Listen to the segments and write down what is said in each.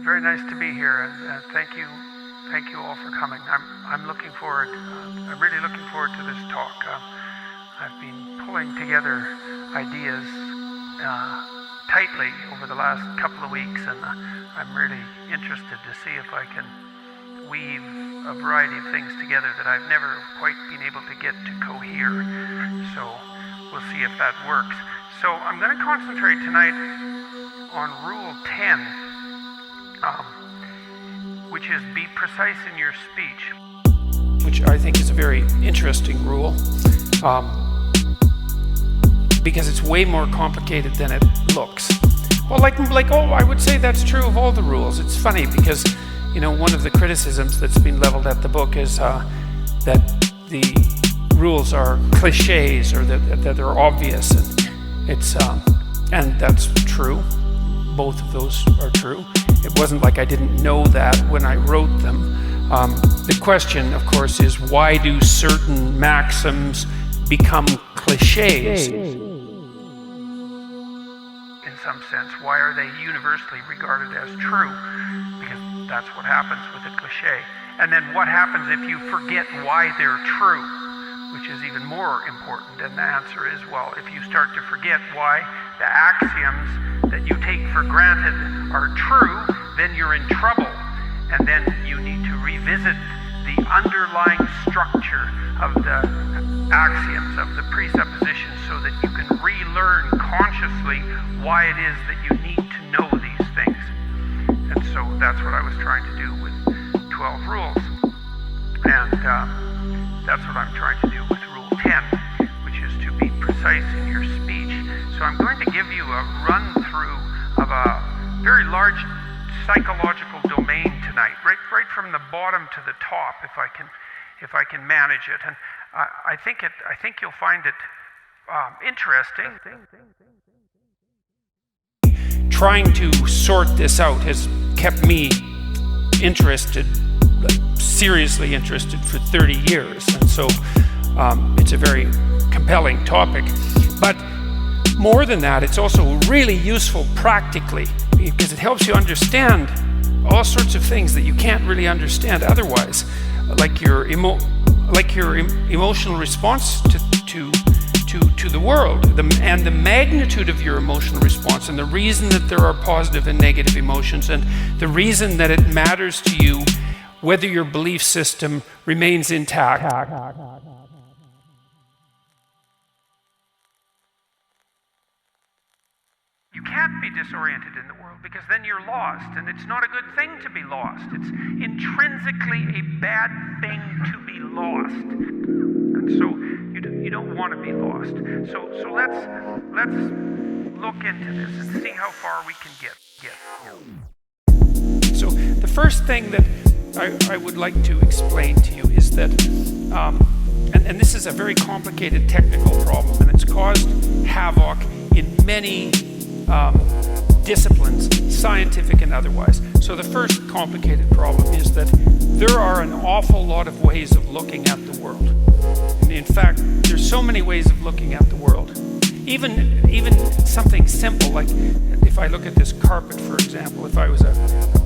very nice to be here, and thank you all for coming. I'm looking forward. I'm really looking forward to this talk. I've been pulling together ideas tightly over the last couple of weeks, and I'm really interested to see if I can weave a variety of things together that I've never quite been able to get to cohere. So we'll see if that works. So I'm going to concentrate tonight on Rule 10, which is be precise in your speech. Which I think is a very interesting rule, because it's way more complicated than it looks. Well, I would say that's true of all the rules. It's funny because, one of the criticisms that's been leveled at the book is that the rules are cliches, or that they're obvious, and that's true. Both of those are true. It wasn't like I didn't know that when I wrote them. The question, of course, is why do certain maxims become cliches? In some sense, why are they universally regarded as true? Because that's what happens with a cliche. And then what happens if you forget why they're true, which is even more important. And the answer is, well, if you start to forget why the axioms that you take for granted are true, then you're in trouble. And then you need to revisit the underlying structure of the axioms, of the presuppositions, so that you can relearn consciously why it is that you need to know these things. And so that's what I was trying to do with 12 rules. And that's what I'm trying to do with Rule 10, which is to be precise in your speech. So I'm going to give you a run-through of a very large psychological domain tonight, right from the bottom to the top, if I can manage it. And I think you'll find it interesting. Trying to sort this out has kept me interested, seriously interested, for 30 years, and so it's a very compelling topic. But more than that, it's also really useful practically, because it helps you understand all sorts of things that you can't really understand otherwise, like your emotional response to the world, and the magnitude of your emotional response, and the reason that there are positive and negative emotions, and the reason that it matters to you whether your belief system remains intact. You can't be disoriented in the world, because then you're lost, and it's not a good thing to be lost. It's intrinsically a bad thing to be lost, and so you don't want to be lost. So let's look into this and see how far we can get. So the first thing that I would like to explain to you is that, and this is a very complicated technical problem, and it's caused havoc in many disciplines, scientific and otherwise. So the first complicated problem is that there are an awful lot of ways of looking at the world. And in fact, there's so many ways of looking at the world. Even something simple, like if I look at this carpet, for example, if I was a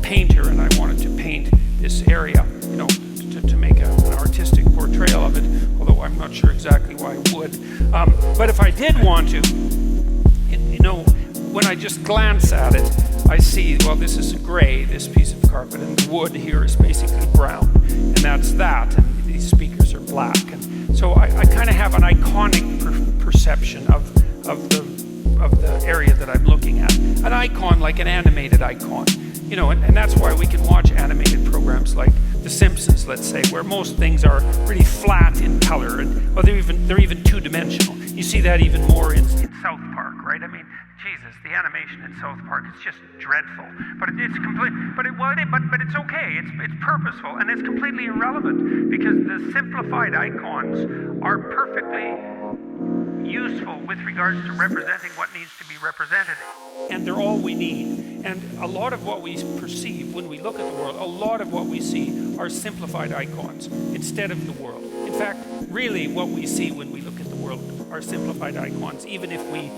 painter and I wanted to paint this area, to make an artistic portrayal of it, although I'm not sure exactly why I would. But if I did want to, when I just glance at it, I see, well, this is gray, this piece of carpet, and the wood here is basically brown, and that's that, and these speakers are black. And so I kind of have an iconic perception of the area that I'm looking at. An icon, like an animated icon, and that's why we can watch animated programs like The Simpsons, let's say, where most things are really flat in color, and they're even two-dimensional. You see that even more in South Park, right? I mean, Jesus, the animation in South Park is just dreadful. But it's complete. But it's okay. It's purposeful, and it's completely irrelevant, because the simplified icons are perfectly useful with regards to representing what needs to be represented. And they're all we need. And a lot of what we perceive when we look at the world, a lot of what we see are simplified icons instead of the world. In fact, really what we see when we look at the world are simplified icons, even if we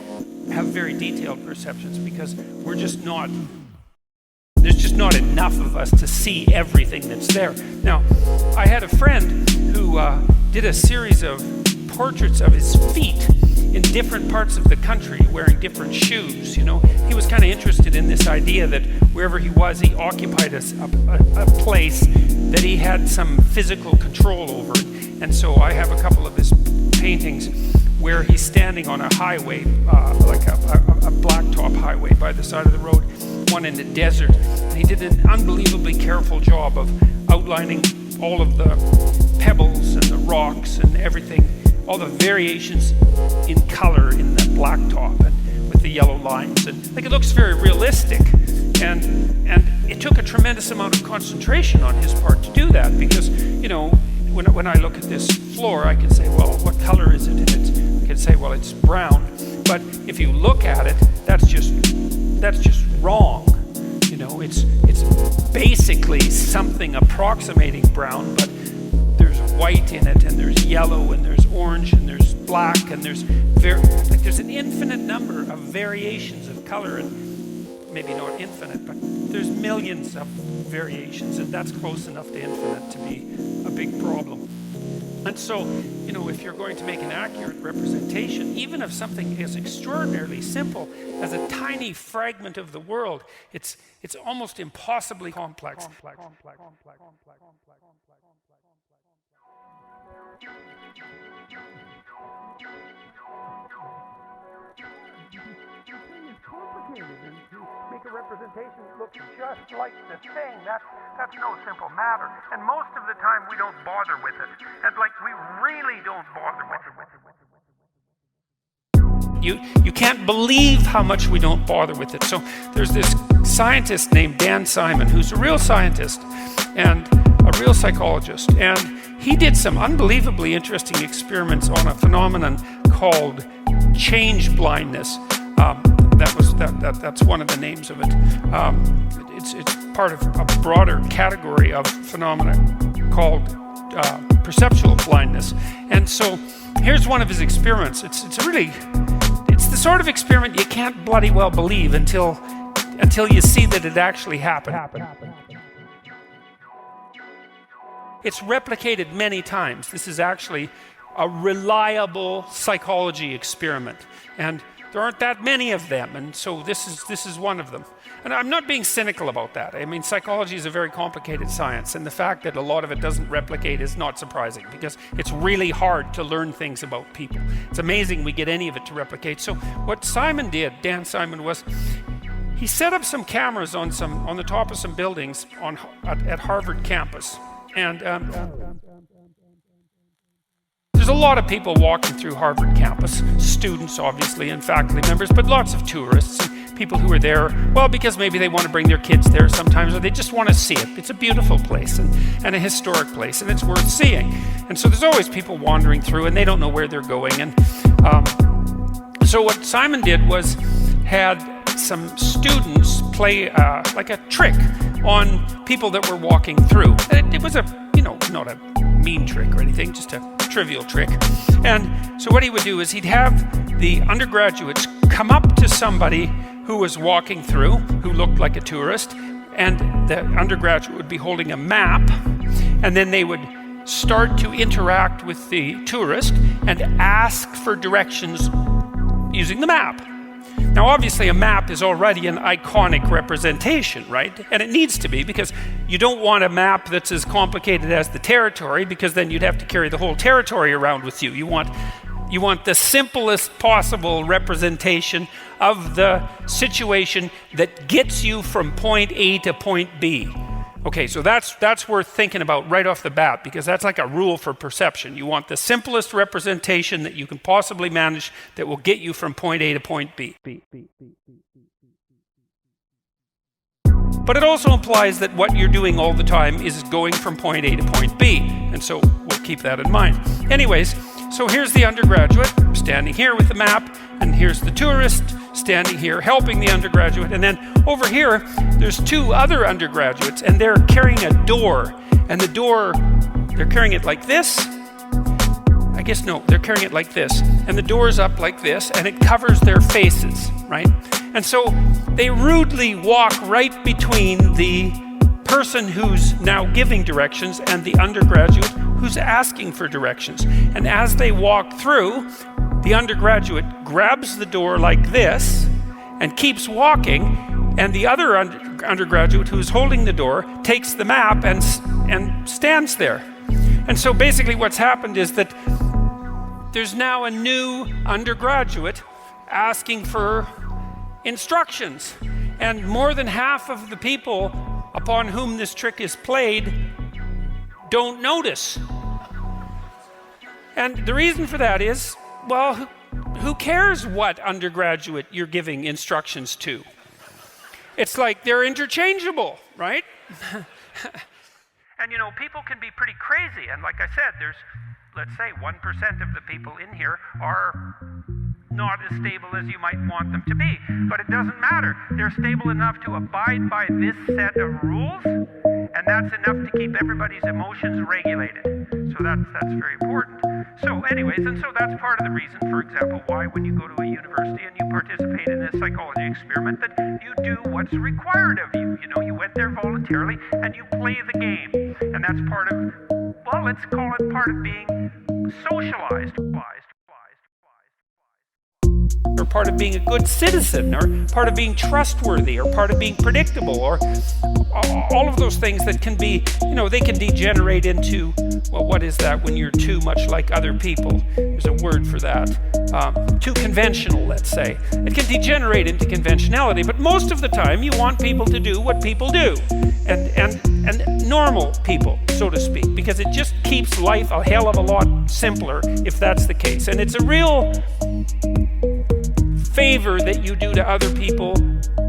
have very detailed perceptions, because there's just not enough of us to see everything that's there. Now, I had a friend who did a series of portraits of his feet in different parts of the country, wearing different shoes. You know, he was kind of interested in this idea that wherever he was, he occupied a place that he had some physical control over. And so I have a couple of his paintings where he's standing on a highway, like a blacktop highway by the side of the road, one in the desert. And he did an unbelievably careful job of outlining all of the pebbles and the rocks and everything, all the variations in color in the blacktop and with the yellow lines. And like, it looks very realistic. And it took a tremendous amount of concentration on his part to do that, because, you know, when I look at this floor, I can say, well, what color is it? And I can say, well, it's brown. But if you look at it, that's just wrong. You know, it's basically something approximating brown, but there's white in it, and there's yellow, and there's orange, and there's black, and there's an infinite number of variations of color, and maybe not infinite, but there's millions of variations, and that's close enough to infinite to be a big problem. And so, you know, if you're going to make an accurate representation, even of something as extraordinarily simple as a tiny fragment of the world, it's almost impossibly complex. Make a representation look just like the thing. That's no simple matter. And most of the time we don't bother with it. And like, we really don't bother with it. You can't believe how much we don't bother with it. So there's this scientist named Dan Simon, who's a real scientist and a real psychologist. And he did some unbelievably interesting experiments on a phenomenon called change blindness. That's one of the names of it. It's part of a broader category of phenomena called perceptual blindness. And so here's one of his experiments. It's the sort of experiment you can't bloody well believe until you see that it actually happened. It's replicated many times. This is actually a reliable psychology experiment, and there aren't that many of them, and so this is one of them. And I'm not being cynical about that. I mean, psychology is a very complicated science, and the fact that a lot of it doesn't replicate is not surprising, because it's really hard to learn things about people. It's amazing we get any of it to replicate. So what Simon did, Dan Simon, was he set up some cameras on the top of some buildings at Harvard campus, and there's a lot of people walking through Harvard campus, students obviously and faculty members, but lots of tourists and people who are there, well, because maybe they want to bring their kids there sometimes, or they just want to see it. It's a beautiful place and a historic place, and it's worth seeing. And so there's always people wandering through, and they don't know where they're going. And so what Simon did was had some students play like a trick on people that were walking through. And it was not a mean trick or anything, just a trivial trick. And so what he would do is he'd have the undergraduates come up to somebody who was walking through, who looked like a tourist, and the undergraduate would be holding a map, and then they would start to interact with the tourist and ask for directions using the map. Now, obviously, a map is already an iconic representation, right? And it needs to be, because you don't want a map that's as complicated as the territory, because then you'd have to carry the whole territory around with you. You want the simplest possible representation of the situation that gets you from point A to point B. Okay, so that's worth thinking about right off the bat, because that's like a rule for perception. You want the simplest representation that you can possibly manage that will get you from point A to point B. But it also implies that what you're doing all the time is going from point A to point B, and so we'll keep that in mind. Anyways, so here's the undergraduate standing here with the map, and here's the tourist standing here helping the undergraduate, and then over here there's two other undergraduates, and they're carrying a door, and the door, they're carrying it like this. I guess no, they're carrying it like this, and the door's up like this, and it covers their faces, right? And so they rudely walk right between the person who's now giving directions and the undergraduate who's asking for directions. And as they walk through, the undergraduate grabs the door like this and keeps walking, and the other undergraduate who's holding the door takes the map and stands there. And so basically what's happened is that there's now a new undergraduate asking for instructions. And more than half of the people upon whom this trick is played don't notice. And the reason for that is, well, who cares what undergraduate you're giving instructions to? It's like they're interchangeable, right? And people can be pretty crazy. And like I said, there's, let's say, 1% of the people in here are not as stable as you might want them to be. But it doesn't matter. They're stable enough to abide by this set of rules, and that's enough to keep everybody's emotions regulated. So that's very important. So anyways, and so that's part of the reason, for example, why when you go to a university and you participate in this psychology experiment, that you do what's required of you. You went there voluntarily and you play the game. And that's part of, well, let's call it part of being socialized. Or part of being a good citizen, or part of being trustworthy, or part of being predictable, or all of those things that can be, they can degenerate into, well, what is that when you're too much like other people? There's a word for that. Too conventional, let's say. It can degenerate into conventionality, but most of the time you want people to do what people do, and normal people, so to speak, because it just keeps life a hell of a lot simpler if that's the case. And it's a real favor that you do to other people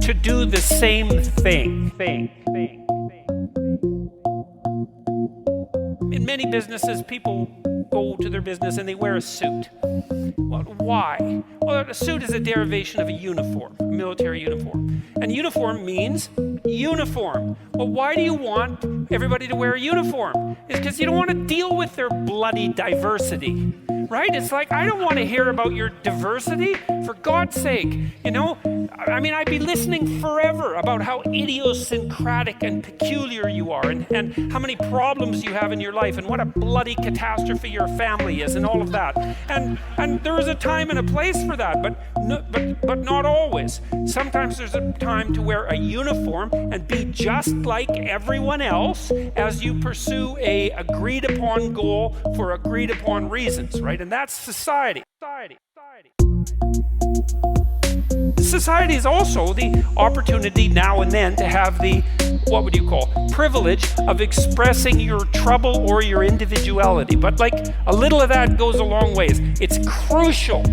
to do the same thing. In many businesses, people go to their business and they wear a suit. Well, why? Well, a suit is a derivation of a uniform, a military uniform. And uniform means uniform. Well, why do you want everybody to wear a uniform? It's because you don't want to deal with their bloody diversity, right? It's like, I don't want to hear about your diversity, for God's sake. I'd be listening forever about how idiosyncratic and peculiar you are, and how many problems you have in your life, and what a bloody catastrophe your family is, and all of that. And there is a time and a place for that, but not always. Sometimes there's a time to wear a uniform and be just like everyone else as you pursue a agreed upon goal for agreed upon reasons, right? And that's society. Society is also the opportunity now and then to have the, what would you call, privilege of expressing your trouble or your individuality. But like, a little of that goes a long ways. It's crucial.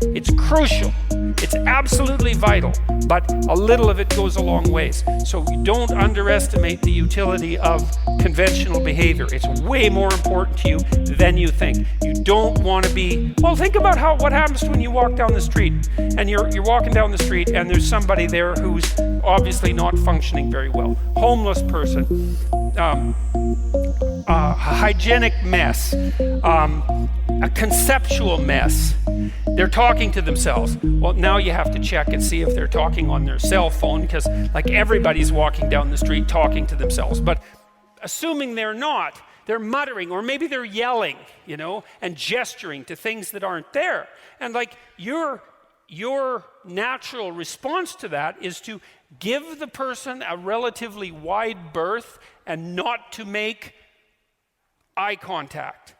It's absolutely vital, but a little of it goes a long ways. So you don't underestimate the utility of conventional behavior. It's way more important to you than you think. You don't want to be, well, think about what happens when you walk down the street, and you're walking down the street and there's somebody there who's obviously not functioning very well. Homeless person, a hygienic mess, a conceptual mess. They're talking to themselves. Well, now you have to check and see if they're talking on their cell phone, because like everybody's walking down the street talking to themselves. But assuming they're not, they're muttering, or maybe they're yelling, and gesturing to things that aren't there. And like your natural response to that is to give the person a relatively wide berth and not to make eye contact.